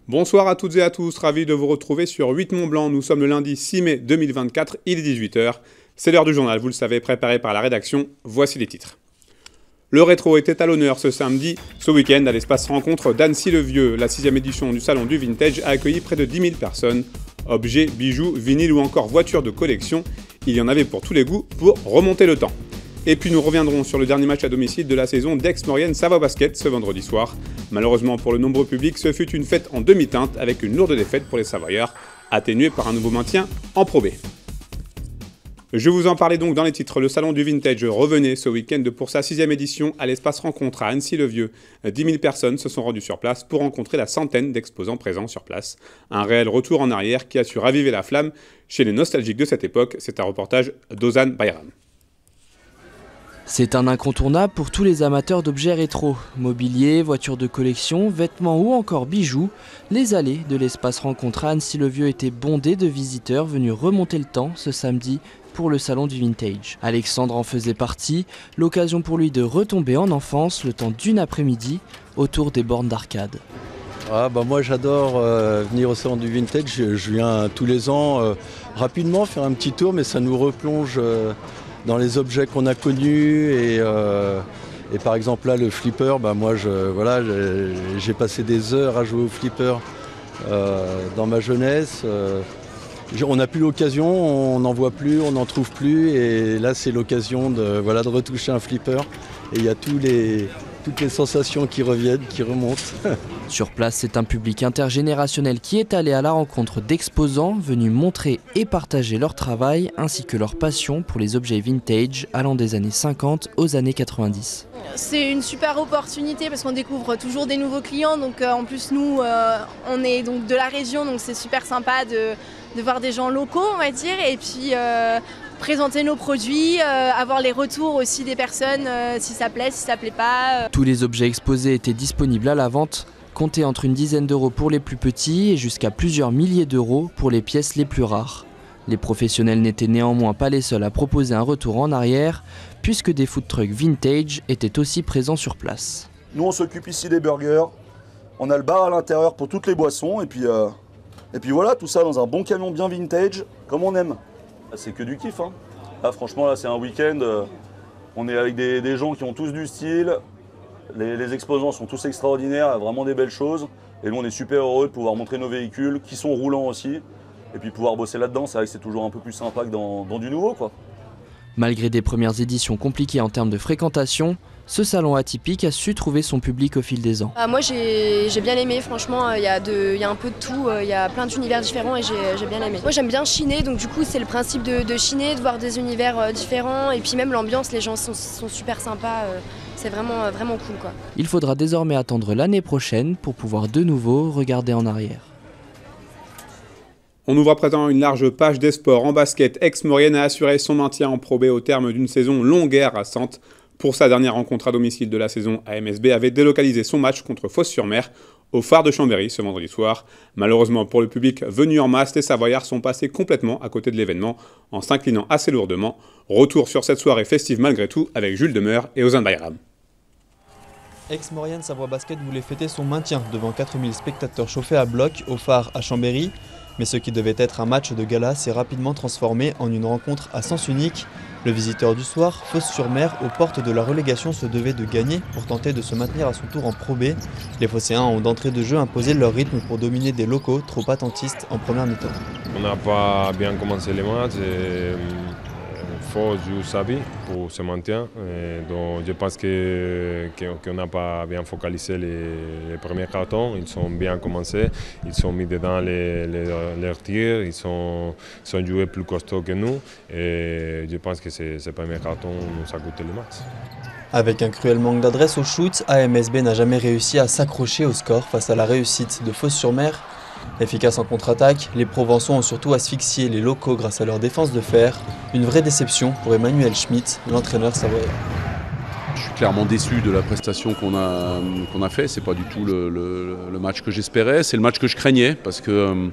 Bonsoir à toutes et à tous, ravi de vous retrouver sur 8 Mont Blanc. Nous sommes le lundi 6 mai 2024, il est 18h. C'est l'heure du journal, vous le savez, préparé par la rédaction. Voici les titres. Le rétro était à l'honneur ce week-end, à l'espace rencontre d'Annecy-le-Vieux. La 6e édition du salon du vintage a accueilli près de 10 000 personnes. Objets, bijoux, vinyles ou encore voitures de collection, il y en avait pour tous les goûts pour remonter le temps. Et puis nous reviendrons sur le dernier match à domicile de la saison d'Aix-Maurienne Savoie Basket ce vendredi soir. Malheureusement pour le nombreux public, ce fut une fête en demi-teinte avec une lourde défaite pour les Savoyards, atténuée par un nouveau maintien en Pro B. Je vous en parlais donc dans les titres, le salon du vintage revenait ce week-end pour sa 6e édition à l'espace rencontre à Annecy-le-Vieux. 10 000 personnes se sont rendues sur place pour rencontrer la centaine d'exposants présents sur place. Un réel retour en arrière qui a su raviver la flamme chez les nostalgiques de cette époque. C'est un reportage d'Ozan Bayram. C'est un incontournable pour tous les amateurs d'objets rétro. Mobilier, voitures de collection, vêtements ou encore bijoux, les allées de l'espace rencontre à Annecy-le-Vieux étaient bondées de visiteurs venus remonter le temps ce samedi pour le salon du vintage. Alexandre en faisait partie, l'occasion pour lui de retomber en enfance le temps d'une après-midi autour des bornes d'arcade. Moi j'adore venir au salon du vintage, je viens tous les ans rapidement faire un petit tour, mais ça nous replonge dans les objets qu'on a connus et par exemple là le flipper, j'ai passé des heures à jouer au flipper dans ma jeunesse. On n'a plus l'occasion, on n'en voit plus, on n'en trouve plus et là c'est l'occasion de retoucher un flipper et il y a toutes les sensations qui reviennent, qui remontent. Sur place, c'est un public intergénérationnel qui est allé à la rencontre d'exposants venus montrer et partager leur travail ainsi que leur passion pour les objets vintage allant des années 50 aux années 90. C'est une super opportunité parce qu'on découvre toujours des nouveaux clients. Donc en plus nous, on est donc de la région, donc c'est super sympa de voir des gens locaux, on va dire, et puis présenter nos produits, avoir les retours aussi des personnes, si ça plaît, si ça plaît pas. Tous les objets exposés étaient disponibles à la vente, comptés entre une dizaine d'euros pour les plus petits et jusqu'à plusieurs milliers d'euros pour les pièces les plus rares. Les professionnels n'étaient néanmoins pas les seuls à proposer un retour en arrière, puisque des food trucks vintage étaient aussi présents sur place. Nous on s'occupe ici des burgers, on a le bar à l'intérieur pour toutes les boissons et puis voilà, tout ça dans un bon camion bien vintage, comme on aime. C'est que du kiff, hein. Là, franchement, là, c'est un week-end. On est avec des gens qui ont tous du style. Les exposants sont tous extraordinaires, vraiment des belles choses. Et nous, on est super heureux de pouvoir montrer nos véhicules, qui sont roulants aussi. Et puis pouvoir bosser là-dedans, c'est vrai que c'est toujours un peu plus sympa que dans du nouveau, quoi. Malgré des premières éditions compliquées en termes de fréquentation, ce salon atypique a su trouver son public au fil des ans. Moi j'ai bien aimé, franchement, il y a un peu de tout, il y a plein d'univers différents et j'ai bien aimé. Moi j'aime bien chiner, donc du coup c'est le principe de chiner, de voir des univers différents et puis même l'ambiance, les gens sont super sympas, c'est vraiment cool, quoi. Il faudra désormais attendre l'année prochaine pour pouvoir de nouveau regarder en arrière. On ouvre à présent une large page des sports en basket. Aix-Maurienne a assuré son maintien en Pro B au terme d'une saison longue et harassante. Pour sa dernière rencontre à domicile de la saison, AMSB avait délocalisé son match contre Fos-sur-Mer au phare de Chambéry ce vendredi soir. Malheureusement pour le public venu en masse, les Savoyards sont passés complètement à côté de l'événement en s'inclinant assez lourdement. Retour sur cette soirée festive malgré tout avec Jules Demeur et Ozan Bayram. Aix-Maurienne Savoie Basket voulait fêter son maintien devant 4000 spectateurs chauffés à bloc au phare à Chambéry. Mais ce qui devait être un match de gala s'est rapidement transformé en une rencontre à sens unique. Le visiteur du soir, Fos-sur-Mer, aux portes de la relégation, se devait de gagner pour tenter de se maintenir à son tour en Pro B. Les Phocéens ont d'entrée de jeu imposé leur rythme pour dominer des locaux trop attentistes en première mi-temps. On n'a pas bien commencé les matchs. Fos joue sa vie pour se maintenir. Donc je pense qu'on n'a pas bien focalisé les premiers cartons. Ils ont bien commencé, ils ont mis dedans leurs tirs, ils ont joué plus costaud que nous. Et je pense que ce premier carton nous a coûté le match. Avec un cruel manque d'adresse au shoot, AMSB n'a jamais réussi à s'accrocher au score face à la réussite de Fos-sur-Mer. Efficaces en contre-attaque, les Provençaux ont surtout asphyxié les locaux grâce à leur défense de fer. Une vraie déception pour Emmanuel Schmitt, l'entraîneur savoyard. Je suis clairement déçu de la prestation qu'on a fait. C'est pas du tout le match que j'espérais. C'est le match que je craignais parce que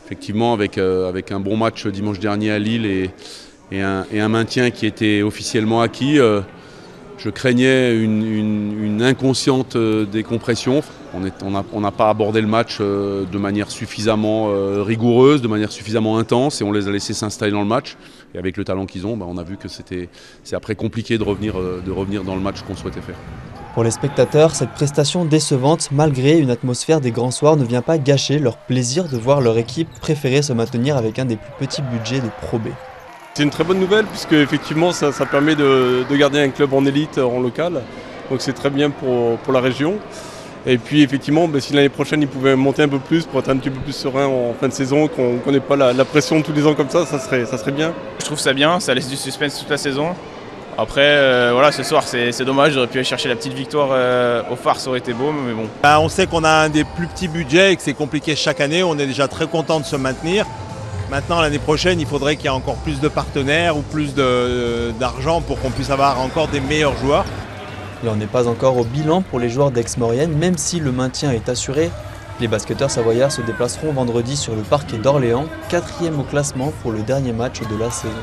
effectivement avec un bon match dimanche dernier à Lille et un maintien qui était officiellement acquis, je craignais une inconsciente décompression. on n'a pas abordé le match de manière suffisamment rigoureuse, de manière suffisamment intense, et on les a laissés s'installer dans le match. Et avec le talent qu'ils ont, on a vu que c'est après compliqué de revenir dans le match qu'on souhaitait faire. Pour les spectateurs, cette prestation décevante, malgré une atmosphère des grands soirs, ne vient pas gâcher leur plaisir de voir leur équipe préférée se maintenir avec un des plus petits budgets de Pro B. C'est une très bonne nouvelle puisque effectivement ça permet de garder un club en élite, en local. Donc c'est très bien pour la région. Et puis effectivement, si l'année prochaine ils pouvaient monter un peu plus pour être un petit peu plus serein en fin de saison, qu'on n'ait pas la pression tous les ans comme ça serait bien. Je trouve ça bien, ça laisse du suspense toute la saison. Après, voilà, ce soir c'est dommage, j'aurais pu aller chercher la petite victoire au phare, ça aurait été beau, mais bon. On sait qu'on a un des plus petits budgets et que c'est compliqué chaque année, on est déjà très content de se maintenir. Maintenant, l'année prochaine, il faudrait qu'il y ait encore plus de partenaires ou plus d'argent pour qu'on puisse avoir encore des meilleurs joueurs. Il n'en est pas encore au bilan pour les joueurs d'Aix-Maurienne, même si le maintien est assuré. Les basketteurs savoyards se déplaceront vendredi sur le parquet d'Orléans, 4e au classement pour le dernier match de la saison.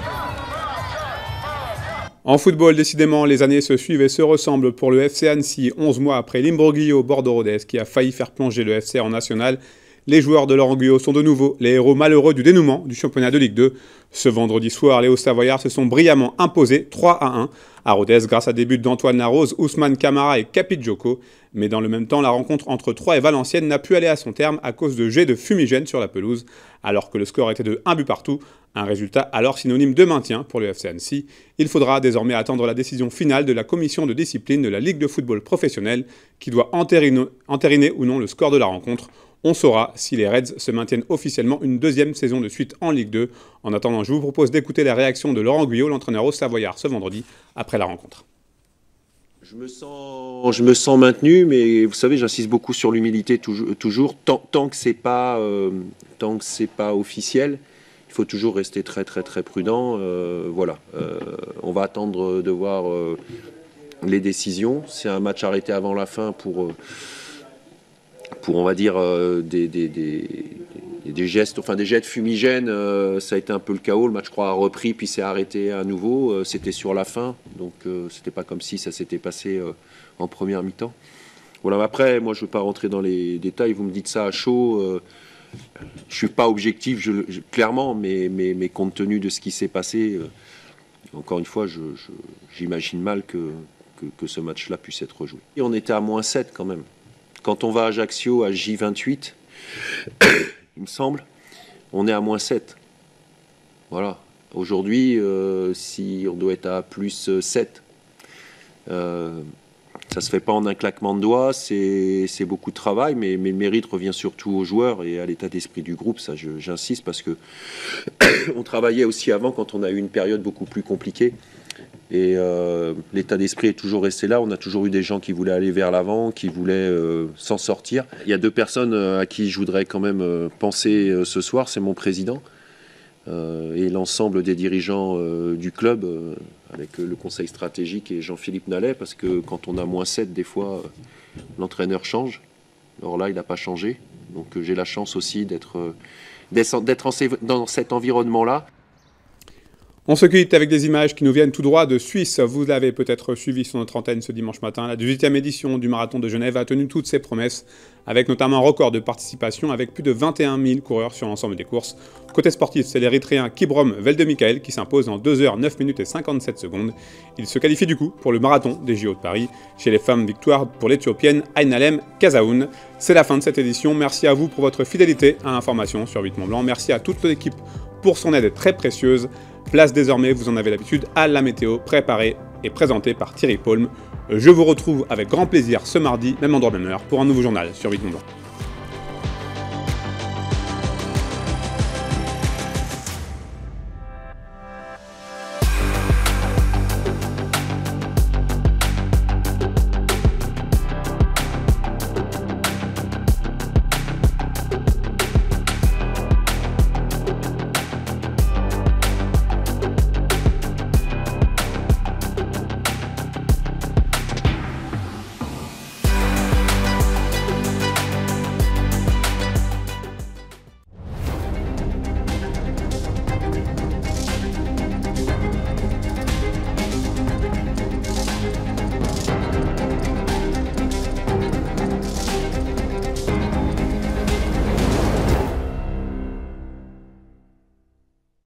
En football, décidément, les années se suivent et se ressemblent pour le FC Annecy, 11 mois après l'imbroglio Bordeaux-Rodez qui a failli faire plonger le FC en national. Les joueurs de Laurent Guyot sont de nouveau les héros malheureux du dénouement du championnat de Ligue 2. Ce vendredi soir, les Hauts-Savoyards se sont brillamment imposés 3-1 à Rodez grâce à des buts d'Antoine Larose, Ousmane Camara et Capit Djoko. Mais dans le même temps, la rencontre entre Troyes et Valenciennes n'a pu aller à son terme à cause de jets de fumigène sur la pelouse, alors que le score était de 1 but partout. Un résultat alors synonyme de maintien pour le FC Annecy. Il faudra désormais attendre la décision finale de la commission de discipline de la Ligue de football professionnelle qui doit entériner ou non le score de la rencontre. On saura si les Reds se maintiennent officiellement une deuxième saison de suite en Ligue 2. En attendant, je vous propose d'écouter la réaction de Laurent Guyot, l'entraîneur au Savoyard, ce vendredi, après la rencontre. Je me sens maintenu, mais vous savez, j'insiste beaucoup sur l'humilité toujours. Tant que c'est pas officiel, il faut toujours rester très prudent. On va attendre de voir les décisions. C'est un match arrêté avant la fin pour on va dire des gestes, enfin des jets fumigènes. Ça a été un peu le chaos. Le match, je crois, a repris puis s'est arrêté à nouveau. C'était sur la fin, donc c'était pas comme si ça s'était passé en première mi-temps. Voilà. Après, moi, je veux pas rentrer dans les détails. Vous me dites ça à chaud. Je suis pas objectif, clairement, mais compte tenu de ce qui s'est passé, encore une fois, j'imagine mal que ce match-là puisse être rejoué. Et on était à -7 quand même. Quand on va à Ajaccio à J28, il me semble, on est à -7. Voilà. Aujourd'hui, si on doit être à +7, ça se fait pas en un claquement de doigts, c'est beaucoup de travail, mais le mérite revient surtout aux joueurs et à l'état d'esprit du groupe. Ça, j'insiste parce que on travaillait aussi avant quand on a eu une période beaucoup plus compliquée. Et l'état d'esprit est toujours resté là. On a toujours eu des gens qui voulaient aller vers l'avant, qui voulaient s'en sortir. Il y a deux personnes à qui je voudrais quand même penser ce soir. C'est mon président et l'ensemble des dirigeants du club, avec le conseil stratégique et Jean-Philippe Nallet, parce que quand on a -7, des fois, l'entraîneur change. Alors là, il n'a pas changé. Donc j'ai la chance aussi d'être dans cet environnement-là. On se quitte avec des images qui nous viennent tout droit de Suisse. Vous l'avez peut-être suivi sur notre antenne ce dimanche matin. La 18e édition du Marathon de Genève a tenu toutes ses promesses, avec notamment un record de participation avec plus de 21 000 coureurs sur l'ensemble des courses. Côté sportif, c'est l'Érythréen Kibrom Veldemikael qui s'impose en 2 h 9 minutes et 57 secondes. Il se qualifie du coup pour le marathon des JO de Paris. Chez les femmes, victoire pour l'Éthiopienne Ainalem Kazaoun. C'est la fin de cette édition. Merci à vous pour votre fidélité à l'information sur 8 Mont Blanc. Merci à toute l'équipe pour son aide très précieuse. Place désormais, vous en avez l'habitude, à la météo préparée et présentée par Thierry Paulme. Je vous retrouve avec grand plaisir ce mardi, même endroit, même heure, pour un nouveau journal sur 8 Mont Blanc.